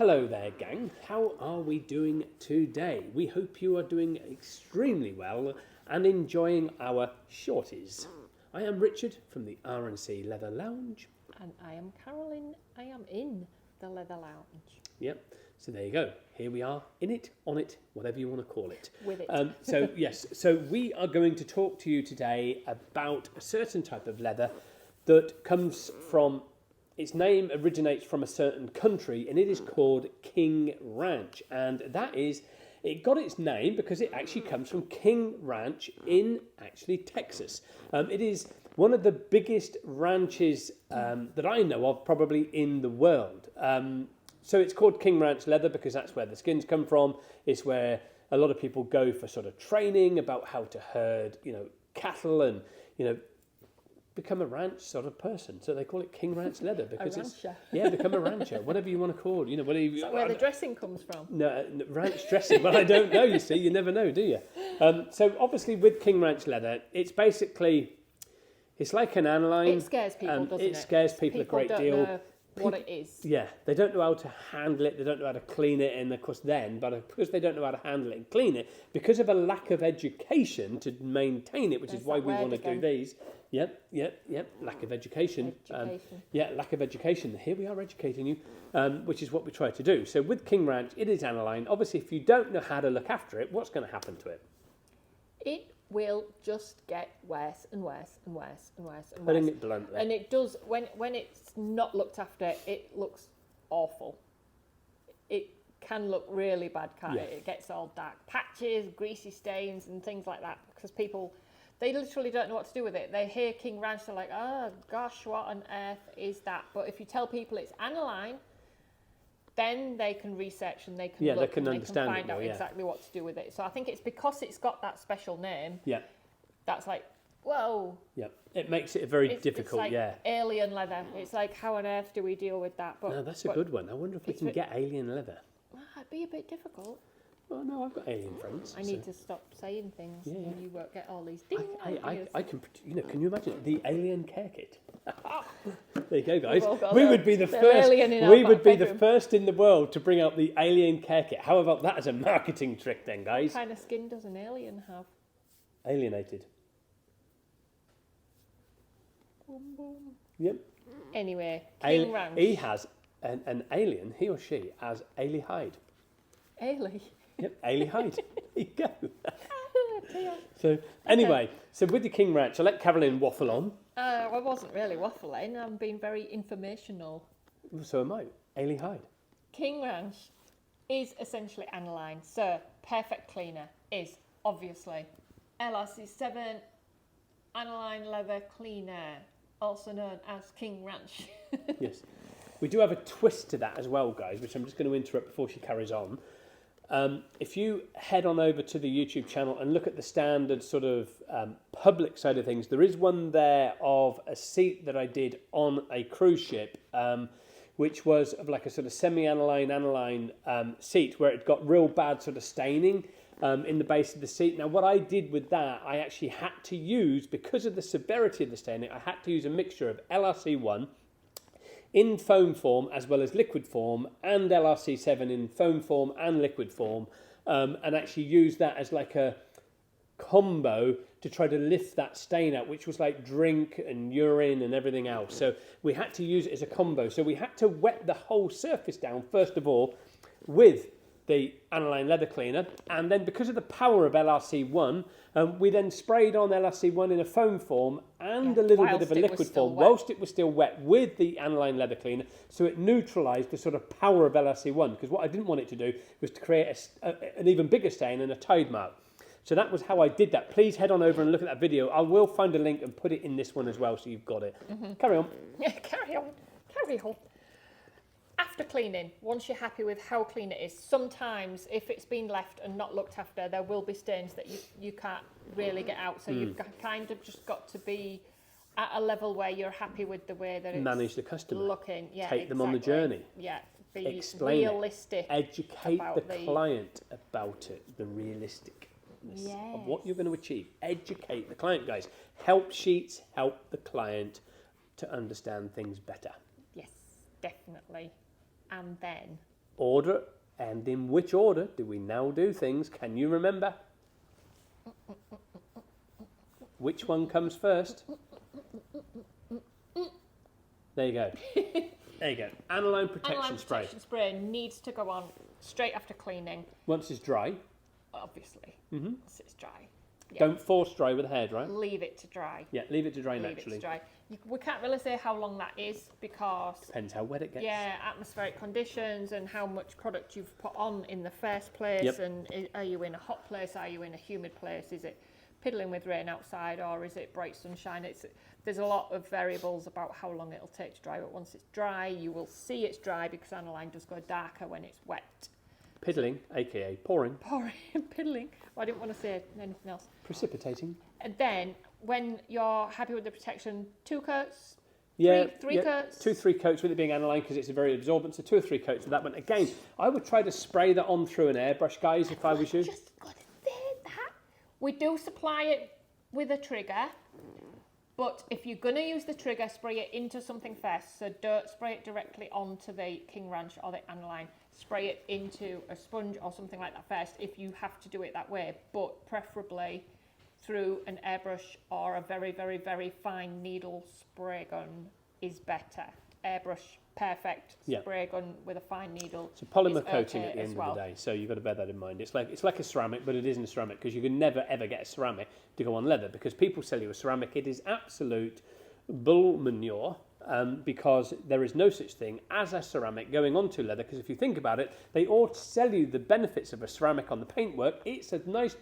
Hello there, gang. How are we doing today? We hope you are doing extremely well and enjoying our shorties. I am Richard from the R&C Leather Lounge. And I am Caroline. I am in the Leather Lounge. Yep. So there you go. Here we are, in it, on it, whatever you want to call it. With it. So we are going to talk to you today about a certain type of leather that comes from, its name originates from a certain country, and it is called King Ranch. And that is, it got its name because it actually comes from King Ranch in actually Texas. It is one of the biggest ranches that I know of probably in the world. So it's called King Ranch leather because that's where the skins come from. It's where a lot of people go for sort of training about how to herd, cattle and, become a ranch sort of person. So they call it King Ranch leather because become a rancher, whatever you want to call it. Is that where the dressing comes from? No, ranch dressing. Well, I don't know, you see. You never know, do you? So obviously with King Ranch leather, it's basically, it's like an aniline. It scares people, doesn't it? It scares people a great deal. Know what it is. Yeah, they don't know how to handle it, they don't know how to clean it, and of course because they don't know how to handle it and clean it, because of a lack of education to maintain it, which is why we want to do these. Yep, lack of education. Lack of education. Here we are educating you, which is what we try to do. So with King Ranch, it is aniline. Obviously, if you don't know how to look after it, what's going to happen to it? It will just get worse and worse and worse and worse and worse. Putting it bluntly. And it does, when it's not looked after, it looks awful. It can look really bad, can't it? It gets all dark patches, greasy stains and things like that because people, they literally don't know what to do with it. They hear King Ranch, they're like, oh gosh, what on earth is that? But if you tell people it's aniline, then they can research and they can look they can and understand they can find out exactly what to do with it. So I think it's because it's got that special name. Yeah. That's like, whoa. Yeah. It makes it very difficult. It's like alien leather. It's like, how on earth do we deal with that? But no, that's a good one. I wonder if we can get alien leather. It'd be a bit difficult. Well, no, I've got alien friends. I need to stop saying things, and you won't get all these ding ideas. I can, can you imagine the alien care kit? There you go, guys. We would be the first. We would be the first in the world to bring out the alien care kit. How about that as a marketing trick, then, guys? What kind of skin does an alien have? Alienated. Boom, boom. Yep. Anyway, King Ranch. He has an alien. He or she has Ailey Hyde. Ailey. Yep, Ailey Hyde. There you go. So anyway, so with the King Ranch, I'll let Caroline waffle on. I wasn't really waffling. I'm being very informational. So am I. Ailey Hyde. King Ranch is essentially aniline. So perfect cleaner is obviously LRC7 aniline leather cleaner, also known as King Ranch. Yes. We do have a twist to that as well, guys, which I'm just going to interrupt before she carries on. If you head on over to the YouTube channel and look at the standard sort of public side of things, there is one there of a seat that I did on a cruise ship, which was of like a sort of semi-aniline seat where it got real bad sort of staining in the base of the seat. Now, what I did with that, I actually had to use, because of the severity of the staining, I had to use a mixture of LRC1 in foam form as well as liquid form, and LRC7 in foam form and liquid form, and actually use that as like a combo to try to lift that stain out, which was like drink and urine and everything else. So we had to use it as a combo. So we had to wet the whole surface down, first of all, with the aniline leather cleaner, and then because of the power of LRC1, we then sprayed on LRC1 in a foam form and a little bit of a liquid form whilst it was still wet with the aniline leather cleaner, so it neutralised the sort of power of LRC1, because what I didn't want it to do was to create an even bigger stain and a tide mark. So that was how I did that. Please head on over and look at that video. I will find a link and put it in this one as well, so you've got it. Mm-hmm. Carry on. Yeah, carry on. After cleaning, once you're happy with how clean it is, sometimes if it's been left and not looked after, there will be stains that you can't really get out. So you've kind of just got to be at a level where you're happy with the way that it's manage the customer, looking. Yeah, take them on the journey. Yeah, be explain realistic. Educate the client about it, the realisticness of what you're going to achieve. Educate the client, guys. Help sheets help the client to understand things better. Yes, definitely. And then order, and in which order do we now do things? Can you remember? Which one comes first? There you go. There you go. Aniline protection spray. Protection spray needs to go on straight after cleaning. Once it's dry. Obviously. Mm-hmm. Once it's dry. Yeah. Don't force dry with a hairdryer. Leave it to dry. Yeah, leave it to dry Leave naturally. it to dry. We can't really say how long that is because... Depends how wet it gets. Yeah, atmospheric conditions and how much product you've put on in the first place. Yep. And are you in a hot place? Are you in a humid place? Is it piddling with rain outside or is it bright sunshine? There's a lot of variables about how long it'll take to dry, but once it's dry, you will see it's dry because aniline does go darker when it's wet. Piddling, aka pouring. Pouring, piddling. Well, I didn't want to say anything else. Precipitating. And then, when you're happy with the protection, 2 coats, Yeah, three coats. 2-3 coats with it being aniline because it's a very absorbent. So 2 or 3 coats with that one. Again, I would try to spray that on through an airbrush, guys, if I was you. Just got to say that. We do supply it with a trigger, but if you're going to use the trigger, spray it into something first. So don't spray it directly onto the King Ranch or the aniline. Spray it into a sponge or something like that first if you have to do it that way, but preferably through an airbrush or a very, very, very fine needle spray gun is better. Airbrush, perfect. Spray gun with a fine needle. It's a polymer is coating okay at the end as of well. the day, so you've got to bear that in mind. It's like a ceramic, but it isn't a ceramic because you can never ever get a ceramic to go on leather because people sell you a ceramic. It is absolute bull manure. Because there is no such thing as a ceramic going onto leather. Because if you think about it, they all sell you the benefits of a ceramic on the paintwork. It's a nice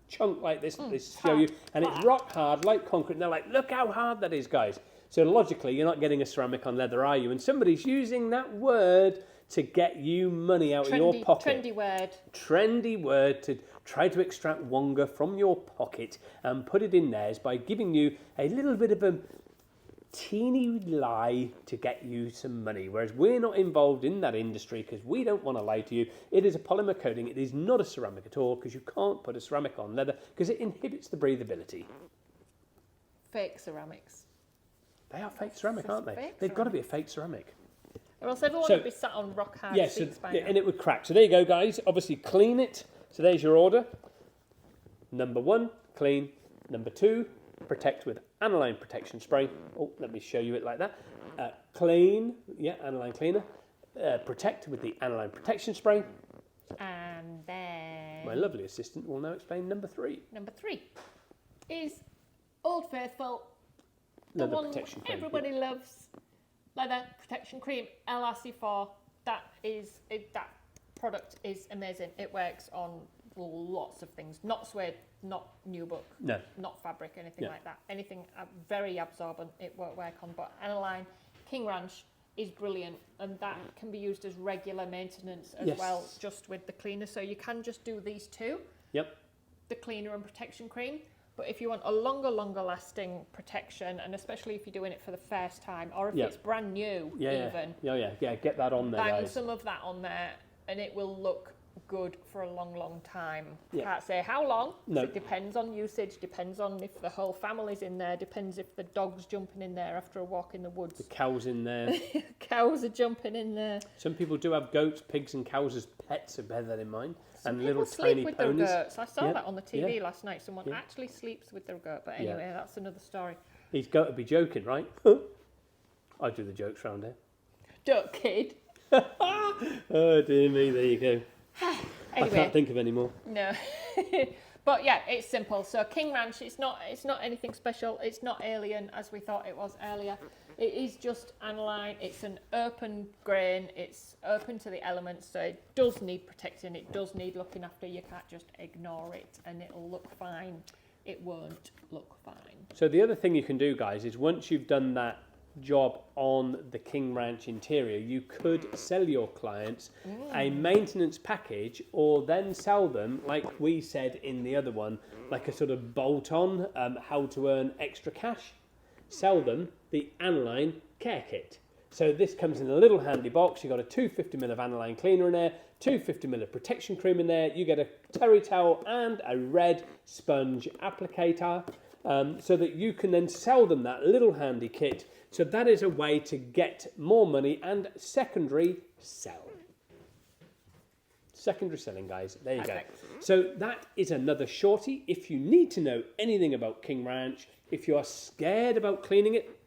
chunk like this that they show you, and it's rock hard like concrete. And they're like, look how hard that is, guys. So logically, you're not getting a ceramic on leather, are you? And somebody's using that word to get you money out of your pocket. Trendy word to try to extract wonga from your pocket and put it in theirs by giving you a little bit of a teeny lie to get you some money, whereas we're not involved in that industry because we don't want to lie to you. It is a polymer coating. It is not a ceramic at all because you can't put a ceramic on leather because it inhibits the breathability. Fake ceramics. They are fake ceramic, aren't they? Fake They've got to be a fake ceramic. Or else everyone would be sat on rock hard seats by now. And it would crack. So there you go, guys. Obviously clean it. So there's your order. Number 1, clean. Number 2, protect with aniline protection spray. Oh, let me show you it like that. Clean, aniline cleaner. Protect with the aniline protection spray. And then... My lovely assistant will now explain number 3. Number 3 is Old Faithful. Leather the one protection cream. Everybody loves. Leather protection cream, LRC4. That product is amazing. It works on lots of things. Not suede, not Nubuck, no, not fabric, anything like that. Anything very absorbent, it won't work on. But Aniline King Ranch is brilliant, and that can be used as regular maintenance as well, just with the cleaner. So you can just do these two. Yep. The cleaner and protection cream. But if you want a longer lasting protection, and especially if you're doing it for the first time, or if it's brand new, get that on there, bang guys. some of that on there, and it will look good for a long time. Can't say how long. No. It depends on usage, depends on if the whole family's in there, depends if the dog's jumping in there after a walk in the woods. The cows in there. Cows are jumping in there. Some people do have goats, pigs and cows as pets, so bear that in mind. Some and little sleep tiny with ponies. their goats. I saw that on the TV last night. Someone actually sleeps with their goat. But anyway, that's another story. He's got to be joking, right? I do the jokes round here. Don't kid. Oh dear me, there you go. Anyway, I can't think of any more. No. But yeah, it's simple. So King Ranch, it's not anything special. It's not alien as we thought it was earlier. It is just aniline. It's an open grain. It's open to the elements, so it does need protecting. It does need looking after. You can't just ignore it and it'll look fine. It won't look fine. So the other thing you can do, guys, is once you've done that job on the King Ranch interior, you could sell your clients a maintenance package, or then sell them, like we said in the other one, like a sort of bolt-on, how to earn extra cash. Sell them the aniline care kit. So this comes in a little handy box. You've got a 250ml of aniline cleaner in there, 250ml of protection cream in there. You get a terry towel and a red sponge applicator, so that you can then sell them that little handy kit. So that is a way to get more money and secondary sell. secondary selling, guys. There you Perfect. go. So that is another shorty. If you need to know anything about King Ranch, if you are scared about cleaning it,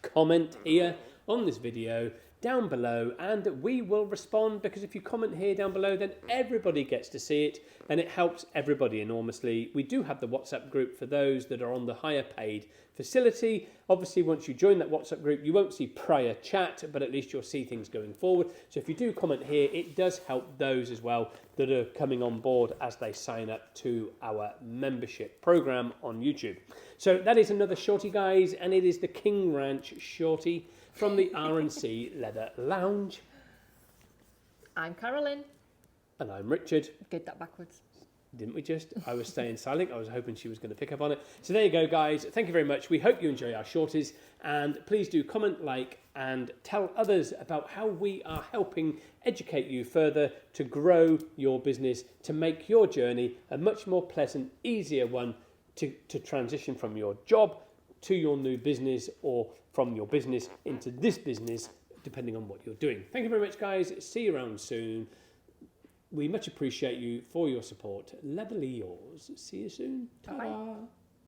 comment here on this video down below and we will respond, because if you comment here down below then everybody gets to see it and it helps everybody enormously. We do have the WhatsApp group for those that are on the higher paid facility. Obviously once you join that WhatsApp group you won't see prior chat, but at least you'll see things going forward. So if you do comment here, it does help those as well that are coming on board as they sign up to our membership program on YouTube. So that is another shorty, guys, and it is the King Ranch shorty from the R&C Leather Lounge. I'm Carolyn. And I'm Richard. Did that backwards. Didn't we just? I was staying silent. I was hoping she was going to pick up on it. So there you go, guys. Thank you very much. We hope you enjoy our shorties. And please do comment, like, and tell others about how we are helping educate you further to grow your business, to make your journey a much more pleasant, easier one to transition from your job to your new business, or from your business into this business, depending on what you're doing. Thank you very much, guys. See you around soon. We much appreciate you for your support. Leatherly yours. See you soon. Ta-da.